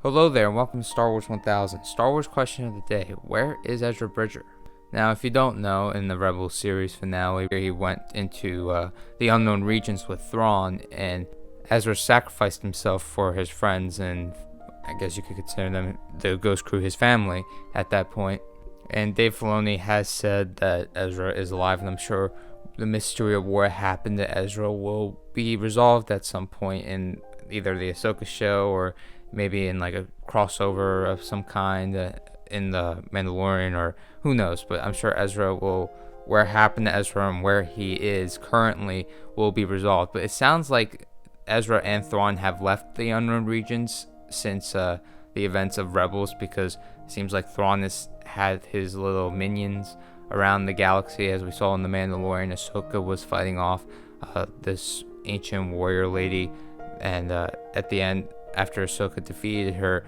Hello there, and welcome to Star Wars 1000. Star Wars question of the day: where is Ezra Bridger? Now, if you don't know, in the Rebels series finale, he went into the unknown regions with Thrawn, and Ezra sacrificed himself for his friends, and I guess you could consider them, the Ghost Crew, his family at that point. And Dave Filoni has said that Ezra is alive, and I'm sure the mystery of what happened to Ezra will be resolved at some point in either the Ahsoka show or maybe in like a crossover of some kind in the Mandalorian, or who knows. But I'm sure Ezra will, where happened to Ezra and where he is currently will be resolved. But it sounds like Ezra and Thrawn have left the unknown regions since the events of Rebels, because it seems like Thrawn has had his little minions around the galaxy, as we saw in the Mandalorian. Ahsoka was fighting off this ancient warrior lady, and at the end, after Ahsoka defeated her,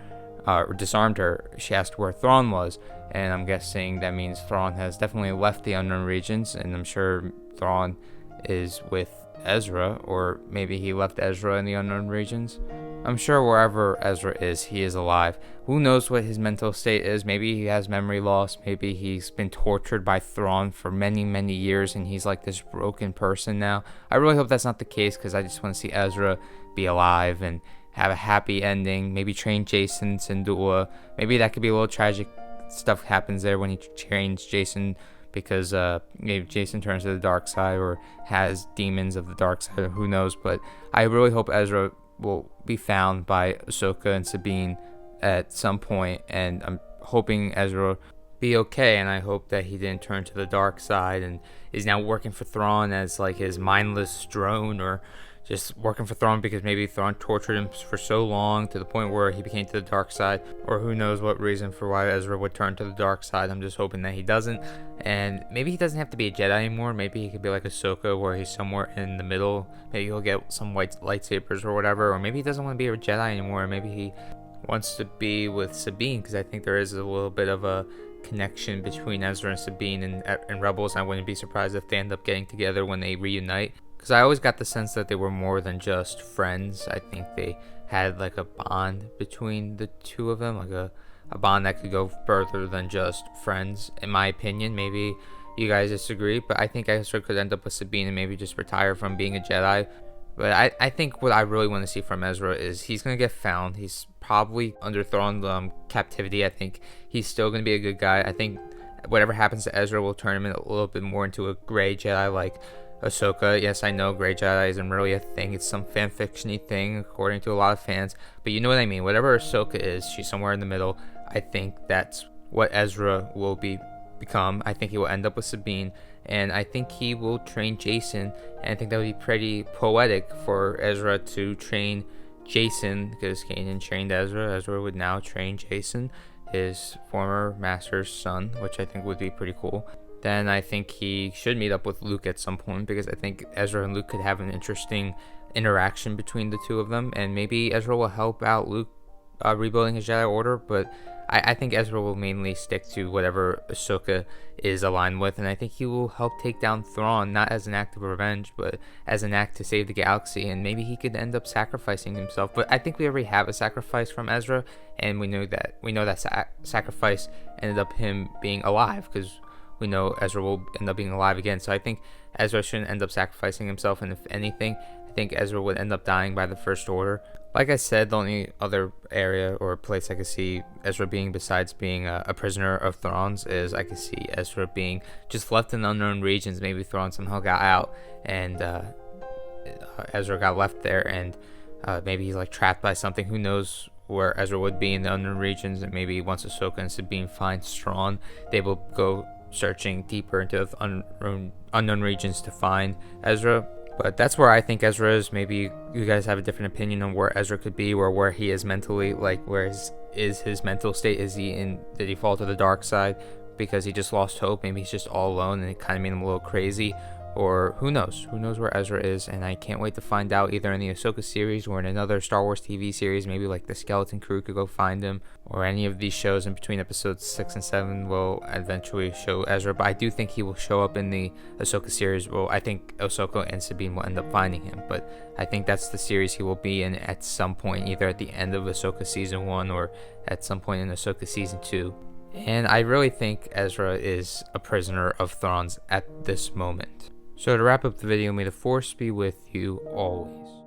or disarmed her, she asked where Thrawn was, and I'm guessing that means Thrawn has definitely left the unknown regions, and I'm sure Thrawn is with Ezra, or maybe he left Ezra in the unknown regions. I'm sure wherever Ezra is, he is alive. Who knows what his mental state is? Maybe he has memory loss. Maybe he's been tortured by Thrawn for many, many years, and he's like this broken person now. I really hope that's not the case, because I just want to see Ezra be alive and have a happy ending. Maybe train Jason Syndulla. Maybe that could be a little tragic stuff happens there when he trains Jason, because maybe Jason turns to the dark side or has demons of the dark side, or who knows. But I really hope Ezra will be found by Ahsoka and Sabine at some point, and I'm hoping Ezra be okay, and I hope that he didn't turn to the dark side and is now working for Thrawn as like his mindless drone, or just working for Thrawn because maybe Thrawn tortured him for so long to the point where he became to the dark side, or who knows what reason for why Ezra would turn to the dark side. I'm just hoping that he doesn't, and maybe he doesn't have to be a Jedi anymore. Maybe he could be like Ahsoka, where he's somewhere in the middle. Maybe he'll get some white lightsabers or whatever, or maybe he doesn't want to be a Jedi anymore. Maybe he wants to be with Sabine, because I think there is a little bit of a connection between Ezra and Sabine in Rebels. I wouldn't be surprised if they end up getting together when they reunite, because I always got the sense that they were more than just friends. I think they had like a bond between the two of them, like a bond that could go further than just friends, in my opinion. Maybe you guys disagree, but I think Ezra could end up with Sabine and maybe just retire from being a Jedi. But I think what I really want to see from Ezra is he's going to get found. He's probably under Thrawn captivity. I think he's still going to be a good guy. I think whatever happens to Ezra will turn him a little bit more into a gray Jedi like Ahsoka. Yes, I know gray Jedi isn't really a thing. It's some fanfiction-y thing, according to a lot of fans. But you know what I mean. Whatever Ahsoka is, she's somewhere in the middle. I think that's what Ezra will become. I think he will end up with Sabine, and I think he will train Jason, and I think that would be pretty poetic for Ezra to train Jason, because Kanan trained Ezra. Ezra would now train Jason, his former master's son, which I think would be pretty cool. Then I think he should meet up with Luke at some point, because I think Ezra and Luke could have an interesting interaction between the two of them, and maybe Ezra will help out Luke rebuilding his Jedi Order. But I think Ezra will mainly stick to whatever Ahsoka is aligned with, and I think he will help take down Thrawn, not as an act of revenge, but as an act to save the galaxy, and maybe he could end up sacrificing himself. But I think we already have a sacrifice from Ezra, and we know that sacrifice ended up him being alive, because we know Ezra will end up being alive again. So I think Ezra shouldn't end up sacrificing himself, and if anything, I think Ezra would end up dying by the First Order. Like I said, the only other area or place I could see Ezra being, besides being a prisoner of Thrawn's, is I could see Ezra being just left in unknown regions. Maybe Thrawn somehow got out, and Ezra got left there, and maybe he's like trapped by something. Who knows where Ezra would be in the unknown regions? And maybe once Ahsoka and Sabine find Thrawn, they will go searching deeper into the unknown regions to find Ezra. But that's where I think Ezra is. Maybe you guys have a different opinion on where Ezra could be, or where he is mentally. Like, where is his mental state? Did he fall to the dark side because he just lost hope? Maybe he's just all alone and it kind of made him a little crazy. or who knows where Ezra is, and I can't wait to find out, either in the Ahsoka series or in another Star Wars TV series. Maybe like the Skeleton Crew could go find him, or any of these shows in between episodes 6 and 7 will eventually show Ezra. But I do think he will show up in the Ahsoka series. Well, I think Ahsoka and Sabine will end up finding him, but I think that's the series he will be in at some point, either at the end of Ahsoka season 1 or at some point in Ahsoka season 2. And I really think Ezra is a prisoner of Thrawn's at this moment. So to wrap up the video, may the Force be with you always.